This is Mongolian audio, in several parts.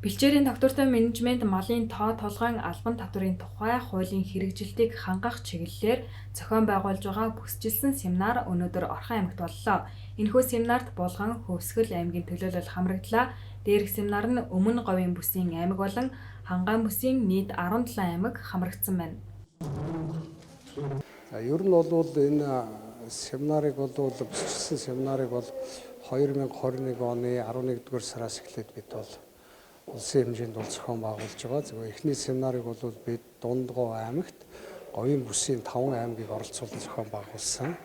Бэлчээрийн тогтвортой менежмент малын тоо толгойн албан татврын тухай хуулийн хэрэгжилтийг хангах чиглэлээр зохион байгуулж байгаа бүсчилсэн семинар өнөөдөр Орхон аймагт боллоо. Энэхүү семинарт Булган, Хөвсгөл аймгийн төлөөлөл хамраглалаа. Дээрх семинар нь Өмнө Говийн бүсийн аймаг болон Хангаан бүсийн нийт 17 аймаг хамрагдсан байна. Ер нь бол энэ семинарыг бүсчилсэн семинарыг 2021 оны 11-р сараас эхлээд бид бол улсын хэмжээнд зохион байгуулж байгаа. Зөвхөн эхний семинарыг бол бид Дундгов аймагт Говийн бүсийн 5 аймгийг оролцуулан зохион байгуулсан.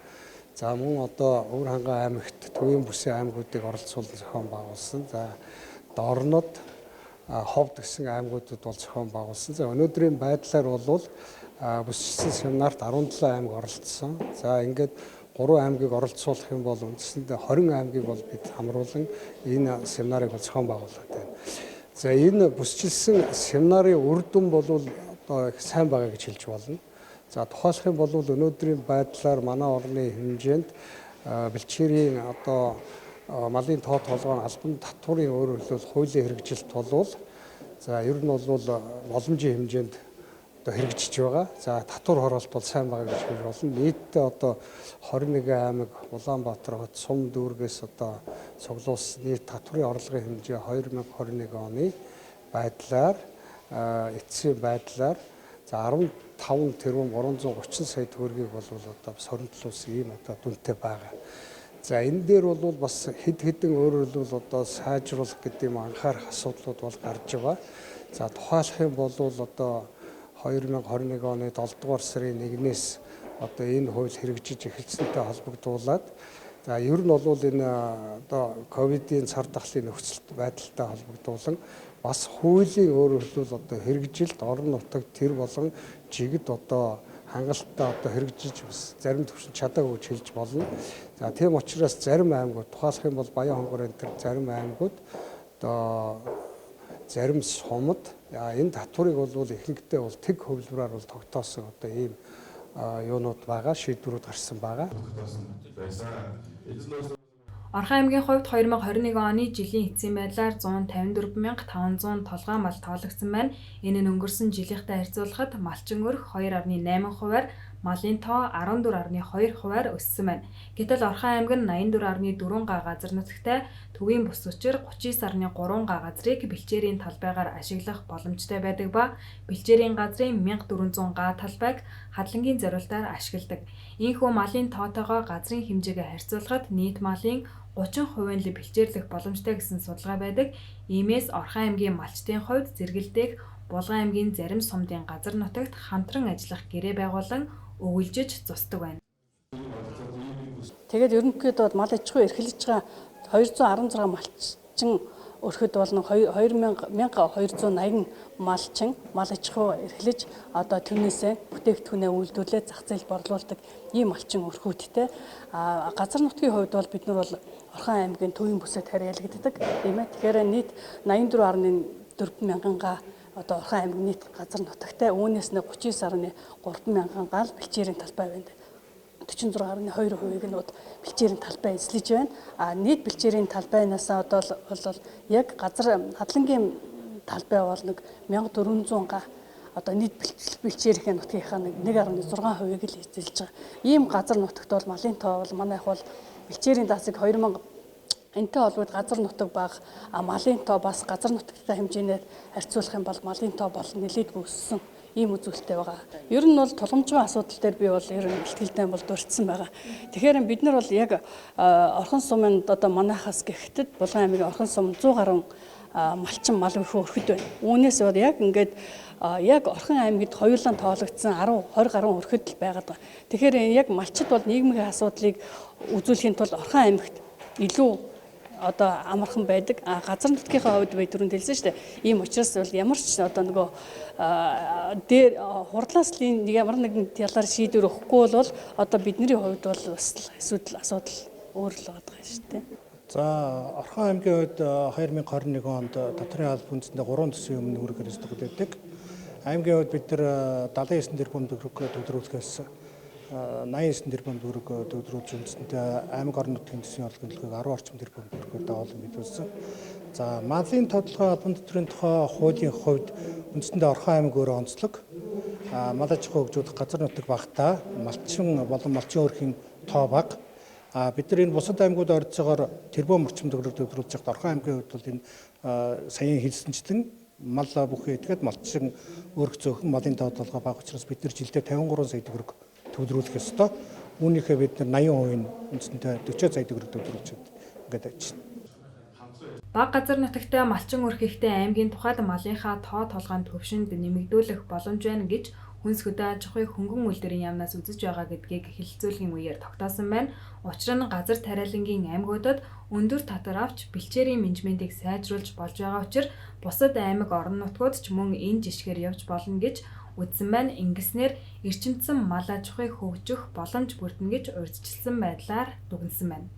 За мөн одоо Өвөр Хангаан аймагт Төвийн бүсийн аймагуудыг оролцуулан зохион байгуулсан. За Дорнод, Ховд гэсэн аймагуудад бол зохион байгуулсан. За өнөөдрийн байдлаар бол бүсчилсэн семинарт 17 аймаг оролцсон. За ингээд 3 аймгийг оролцуулах юм бол үндсэндээ 20 аймгийг бол бид хамруулан энэ семинарыг зохион байгуулад байна. За энэ бүсчилсэн семинарын үр дүн бол одоо их сайн байгаа гэж хэлж болно. За тухайлах юм бол өнөөдрийн байдлаар манай орны хэмжээнд бэлчээрийн одоо малын тоо толгойн албан татврын өөрөөр хэлбэл хуулийн хэрэгжилт болвол за ер нь бол боломжийн хэмжээнд одоо хэрэгжиж байгаа. За татвар хороолт бол сайн байгаа гэж хэлж болно. Нийтдээ одоо 21 аймаг Улаанбаатар хот сум дүүргээс одоо цуглуулсан нийт татврын орлогын хэмжээ 2021 оны байдлаар эцсийн байдлаар за 15 тэрбум 330 сая төгрөгийг бол одоо соромжлуулсан ийм одоо дүнтэй байгаа. За энэ дээр бол бас хэд хэдэн өөрөөр хэлбэл одоо сайжруулах гэдэг юм анхаарах асуудлууд бол гарч байгаа. За тухайлах юм бол одоо 2021 оны 7 дугаар сарын 1-ээс одоо энэ хууль хэрэгжиж эхэлсэнтэй холбогдуулаад за ер нь бол энэ одоо ковидын цар тахлын нөхцөл байдалтай холбогдуулан бас хуулийн өөрөөр хэлбэл одоо хэрэгжилт орон нутагт тэр болон жигд одоо хангалттай одоо хэрэгжиж бас зарим төвшин чадаагүй гэж хэлж болно. За тийм учраас зарим аймагуд тухайлах юм бол Баян хонгор энэ зарим аймагуд одоо зарим сумд энэ татварыг бол ихэнхдээ бол тэг хувилбараар бол тогтоосон одоо ийм юунууд байгаа, шийдвэрүүд гарсан байгаа. Орхон аймгийн хувьд 2021 оны жилийн эцсийн байдлаар 154,500 толгой мал тоологдсон байна. Энэ нь өнгөрсөн жилийнхтэй харьцуулахад малчин өрх 2.8%-аар, малын тоо 14.2%-аар өссөн байна. Гэтэл Орхон аймаг нь 84.4 га газар нутагтай, Төвийн бүс учир 39.3 га газрыг бэлчээрийн талбайгаар ашиглах боломжтой байдаг ба бэлчээрийн газрын 1400 га талбайг хадлангийн зориултаар ашигладаг. Ийхүү малын тоотойгоо газрын хэмжээгээ харьцуулахад нийт малын 30% нь бэлчээрлэх боломжтой гэсэн судалгаа байдаг. Иймээс Орхон аймгийн малчдын хувьд зэрэгэлдэх Булган аймгийн зарим сумдын газар нутагт хамтран ажиллах гэрээ байгуулан өгүүлжиж зусдаг байна. Тэгээд ерөнхийдөө мал аж ахуй эрхлэж байгаа 216 малчин өрхөд болно 2280 малчин мал аж ахуй эрхлэж одоо түүнээсээ бүтээгдэхүүнээ үйлдвэрлээд зах зээлд борлуулдаг ийм малчин өрхүүдтэй. Газар нутгийн хувьд бол бид нар бол Орхон аймгийн Төвийн бүсэд харьяалагддаг тийм ээ. Тэгэхээр нийт 84.4 мянган га одоо Орхон аймаг нийт газар нутагтай үүнээс нь 39.3 мянган га бэлчээрийн талбай байна. 46.2%-ийг нь бэлчээрийн талбай эзлэж байна. Нийт бэлчээрийн талбайнаас одоо бол яг газар хадлангийн талбай бол 1400 га одоо нийт бэлчээрийн нутгийнхаа 1.6%-ийг л эзэлж байгаа. Ийм газар нутагт бол малын тоо бол манайх бол бэлчээрийн даасыг 2000 энтэй холбоод газар нутаг бага малын тоо бас газар нутагтай хэмжээгээр харьцуулах юм бол малын тоо бол нэлээд өссөн ийм үзүүлэлттэй байгаа. Ер нь бол тулгамжийн асуудал дээр би бол ер нь ихтгэлтэй бол дурдсан байгаа. Тэгэхээр бид нар бол яг Орхон сумын одоо манайхаас гэхэд Булган аймгийн Орхон сум 100 гаруй малчин мал өрхөд байна. Үүнээс бол яг ингээд яг Орхон аймагт хоёулаа тоологдсон 20 гаруй өрхөд л байгаад байгаа. Тэгэхээр яг малчид бол нийгмийн асуудлыг үзүүлэхийн тулд Орхон аймагт илүү одоо амархан байдаг. Газар нутгийнхаа хувьд би түрүүнд хэлсэн шүү дээ. Ийм учраас бол ямар ч одоо нөгөө дээр хурдлаас л ямар нэгэн талаар шийдвэр өгөхгүй бол одоо бидний хувьд бол бас асуудал өөр л байгаа шүү дээ. За Орхон аймгийн хувьд 2021 онд татврын албан үндэстэн 3 төсвийн өмнө үүрэг хэрэгждэг байдаг. Аймгийн хувьд бид нар 79 тэрбум төгрөг төвлөрүүлэхээс 89 тэрбум төгрөг төвлөрүүлж үндэстэнтэй аймаг орон нутгийн төсвийн орлогын төлөвийг 10 орчим тэрбум төгрөгөөр дагуулan биелүүлсэн. За малын тодорхой албан татврын тухай хуулийн хувьд үндсэндээ Орхон аймаг өөрөө онцлог. Мал аж ахуй хөгжүүлэх газар нутаг багтаа малчин болон малчин өрхийн тоо бага. Бид нар энэ бусад аймагууд ойролцоогоор тэрбум орчим төгрөг төвлөрүүлж байгаа Орхон аймгийн хувьд бол энэ саяхан хэлсэнчлэн мал бүхий этгээд малчин өрх зөөхөн малын тоо толгой бага учраас бид нар жилдээ 53 сая төгрөг төвлөрүүлэх ёстой. Үүнийхээ бид нар 80% үндсэндээ 40 сая төгрөг төвлөрүүлж ингээд ажиллана. Бага газар нутагтай малчин өрхөйхтэй аймгийн тухайд малынхаа тоо толгойн төвшөнд нэмэгдүүлэх боломж байна гэж Хүнс хөдөө аж ахуйн хөнгөн үйлдвэрийн яамнаас үзэж байгаа гэдгийг хэлэлцүүлгийн үеэр тогтоосон байна. Учир нь газар тариалангийн аймагуудад өндөр татвар авч бэлчээрийн менежментийг сайжруулж болж байгаа учраас бусад аймаг орон нутгууд ч мөн энэ жишгээр явж болно гэж үзсэн байна. Ингэснээр эрчимцэн мал аж ахуйг хөгжих боломж бүрдэнэ гэж урьдчилсан байдлаар дүгнсэн байна.